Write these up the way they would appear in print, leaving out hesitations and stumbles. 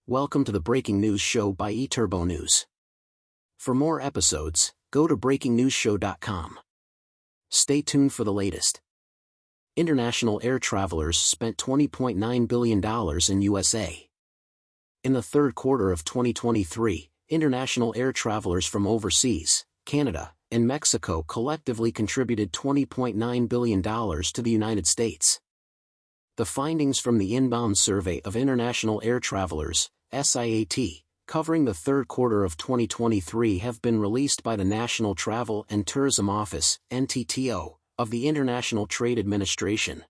Welcome to the Breaking News Show by eTurbo News. For more episodes, go to breakingnewsshow.com. Stay tuned for the latest. International air travelers spent $20.9 billion in USA. In the third quarter of 2023, international air travelers from overseas, Canada, and Mexico collectively contributed $20.9 billion to the United States. The findings from the Inbound Survey of International Air Travelers, SIAT, covering the third quarter of 2023 have been released by the National Travel and Tourism Office, NTTO, of the International Trade Administration.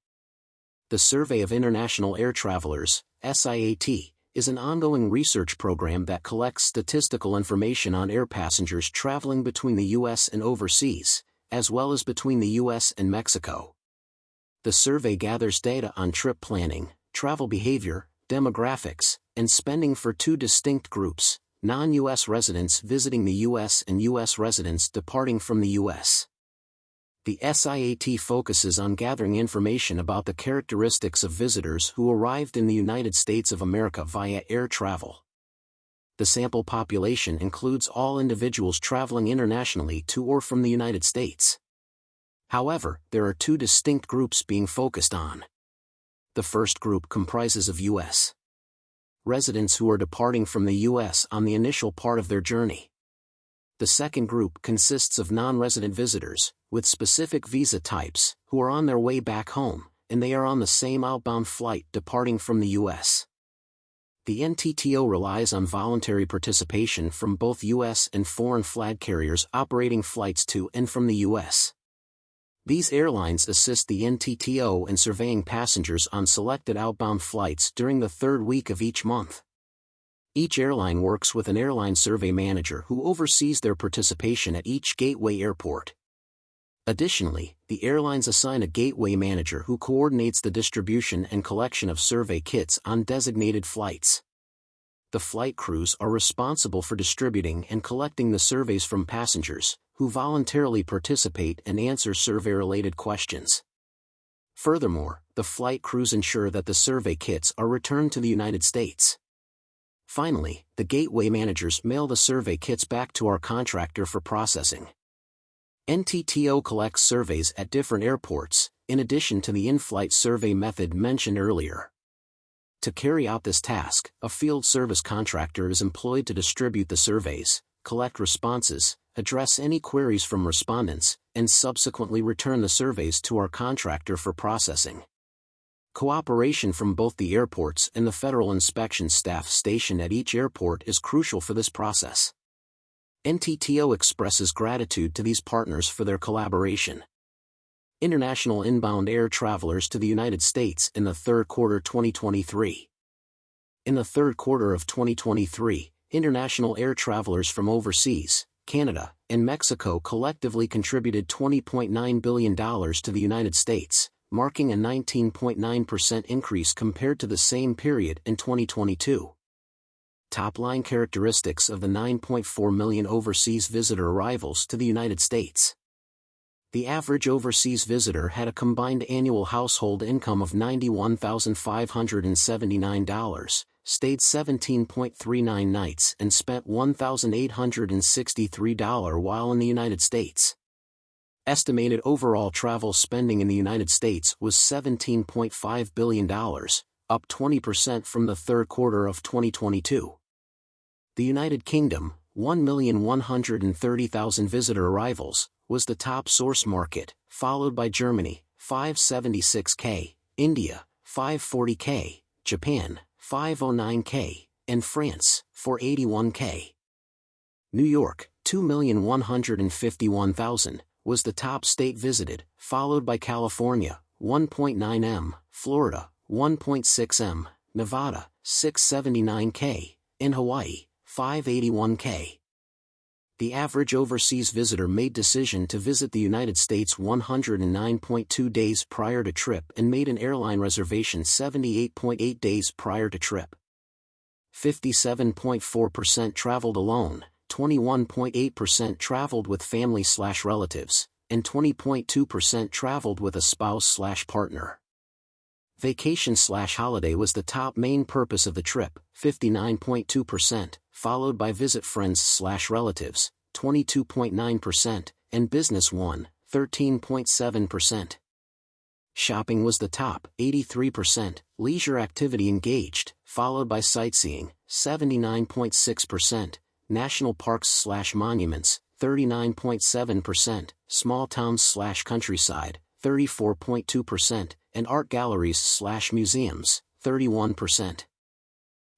The Survey of International Air Travelers, SIAT, is an ongoing research program that collects statistical information on air passengers traveling between the U.S. and overseas, as well as between the U.S. and Mexico. The survey gathers data on trip planning, travel behavior, demographics, and spending for two distinct groups: non-U.S. residents visiting the U.S. and U.S. residents departing from the U.S. The SIAT focuses on gathering information about the characteristics of visitors who arrived in the United States of America via air travel. The sample population includes all individuals traveling internationally to or from the United States. However, there are two distinct groups being focused on. The first group comprises of U.S. residents who are departing from the U.S. on the initial part of their journey. The second group consists of non-resident visitors, with specific visa types, who are on their way back home, and they are on the same outbound flight departing from the U.S. The NTTO relies on voluntary participation from both U.S. and foreign flag carriers operating flights to and from the U.S. These airlines assist the NTTO in surveying passengers on selected outbound flights during the third week of each month. Each airline works with an airline survey manager who oversees their participation at each gateway airport. Additionally, the airlines assign a gateway manager who coordinates the distribution and collection of survey kits on designated flights. The flight crews are responsible for distributing and collecting the surveys from passengers, who voluntarily participate and answer survey-related questions. Furthermore, the flight crews ensure that the survey kits are returned to the United States. Finally, the gateway managers mail the survey kits back to our contractor for processing. NTTO collects surveys at different airports, in addition to the in-flight survey method mentioned earlier. To carry out this task, a field service contractor is employed to distribute the surveys, collect responses, address any queries from respondents, and subsequently return the surveys to our contractor for processing. Cooperation from both the airports and the federal inspection staff stationed at each airport is crucial for this process. NTTO expresses gratitude to these partners for their collaboration. International inbound air travelers to the United States in the third quarter 2023. In the third quarter of 2023, international air travelers from overseas, Canada, and Mexico collectively contributed $20.9 billion to the United States, marking a 19.9% increase compared to the same period in 2022. Top-line characteristics of the 9.4 million overseas visitor arrivals to the United States. The average overseas visitor had a combined annual household income of $91,579, stayed 17.39 nights and spent $1,863 while in the United States. Estimated overall travel spending in the United States was $17.5 billion, up 20% from the third quarter of 2022. The United Kingdom, 1,130,000 visitor arrivals, was the top source market, followed by Germany, 576K, India, 540K, Japan, 509K, and France, 481K. New York, 2,151,000, was the top state visited, followed by California, 1.9 m, Florida, 1.6 m, Nevada, 679K, and Hawaii, 581K. The average overseas visitor made decision to visit the United States 109.2 days prior to trip and made an airline reservation 78.8 days prior to trip. 57.4% traveled alone, 21.8% traveled with family/relatives, and 20.2% traveled with a spouse/partner. Vacation/holiday was the top main purpose of the trip, 59.2%, followed by visit friends/relatives, 22.9%, and business 13.7%. Shopping was the top, 83%, leisure activity engaged, followed by sightseeing, 79.6%, national parks/monuments, 39.7%, small towns/countryside, 34.2%, and art galleries/museums, 31%.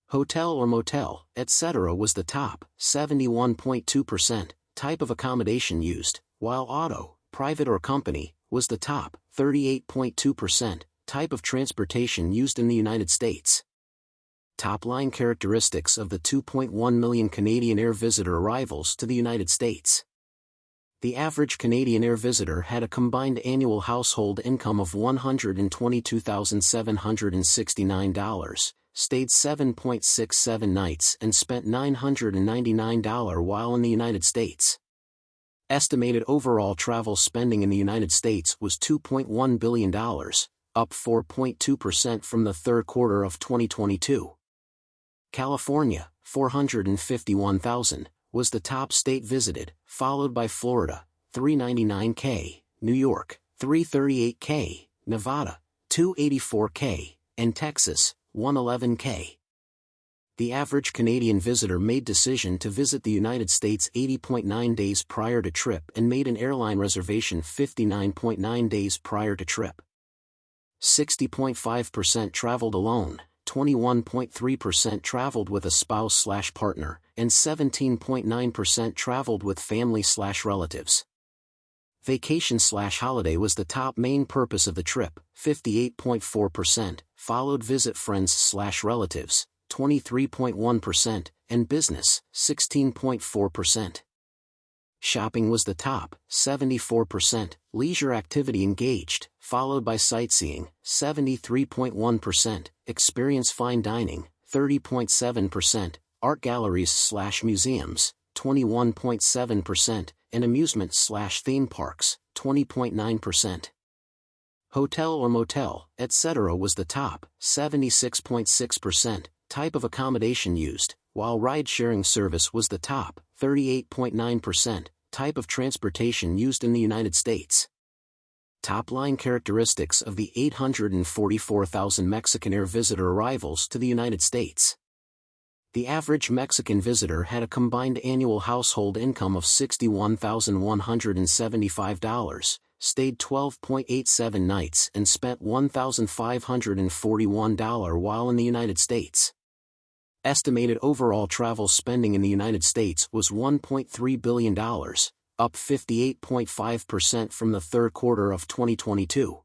Hotel or motel, etc. was the top, 71.2%, type of accommodation used, while auto, private or company, was the top, 38.2%, type of transportation used in the United States. Top-line characteristics of the 2.1 million Canadian Air visitor arrivals to the United States. The average Canadian Air visitor had a combined annual household income of $122,769, stayed 7.67 nights and spent $999 while in the United States. Estimated overall travel spending in the United States was $2.1 billion, up 4.2% from the third quarter of 2022. California, 451,000, was the top state visited, followed by Florida, 399K, New York, 338K, Nevada, 284K, and Texas, 111K. The average Canadian visitor made decision to visit the United States 80.9 days prior to trip and made an airline reservation 59.9 days prior to trip. 60.5% traveled alone, 21.3% traveled with a spouse/partner, and 17.9% traveled with family/relatives. Vacation/holiday was the top main purpose of the trip, 58.4%, followed visit friends/relatives, 23.1%, and business, 16.4%. Shopping was the top, 74%, leisure activity engaged, followed by sightseeing, 73.1%, experience fine dining, 30.7%, art galleries/museums, 21.7%, and amusement/theme parks, 20.9%. Hotel or motel, etc. was the top, 76.6%, type of accommodation used, while ride-sharing service was the top, 38.9%, type of transportation used in the United States. Top-line characteristics of the 844,000 Mexican Air visitor arrivals to the United States. The average Mexican visitor had a combined annual household income of $61,175, stayed 12.87 nights and spent $1,541 while in the United States. Estimated overall travel spending in the United States was $1.3 billion, up 58.5% from the third quarter of 2022.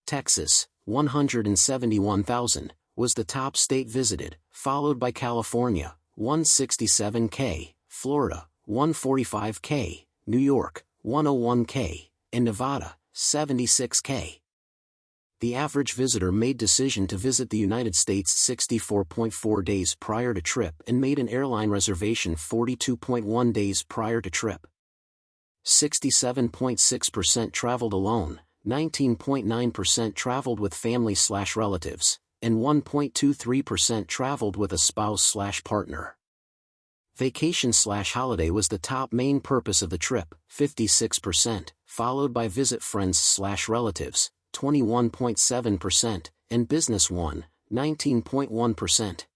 Texas, 171,000, was the top state visited, followed by California, 167K, Florida, 145K, New York, 101K, and Nevada, 76K. The average visitor made decision to visit the United States 64.4 days prior to trip and made an airline reservation 42.1 days prior to trip. 67.6% traveled alone, 19.9% traveled with family/relatives, and 1.23% traveled with a spouse/partner. Vacation/holiday was the top main purpose of the trip, 56%, followed by visit friends/relatives, 21.7%, and business 19.1%.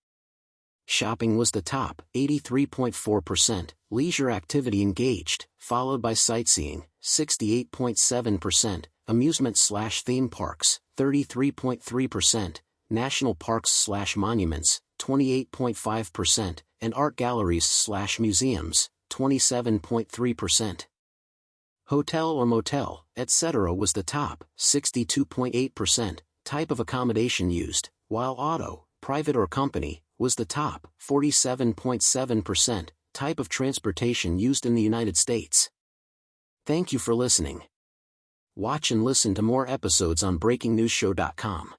Shopping was the top, 83.4%, leisure activity engaged, followed by sightseeing, 68.7%, amusement/theme parks, 33.3%, national parks/monuments, 28.5%, and art galleries/museums, 27.3%. Hotel or motel, etc. was the top, 62.8%, type of accommodation used, while auto, private or company, was the top, 47.7%, type of transportation used in the United States. Thank you for listening. Watch and listen to more episodes on BreakingNewsShow.com.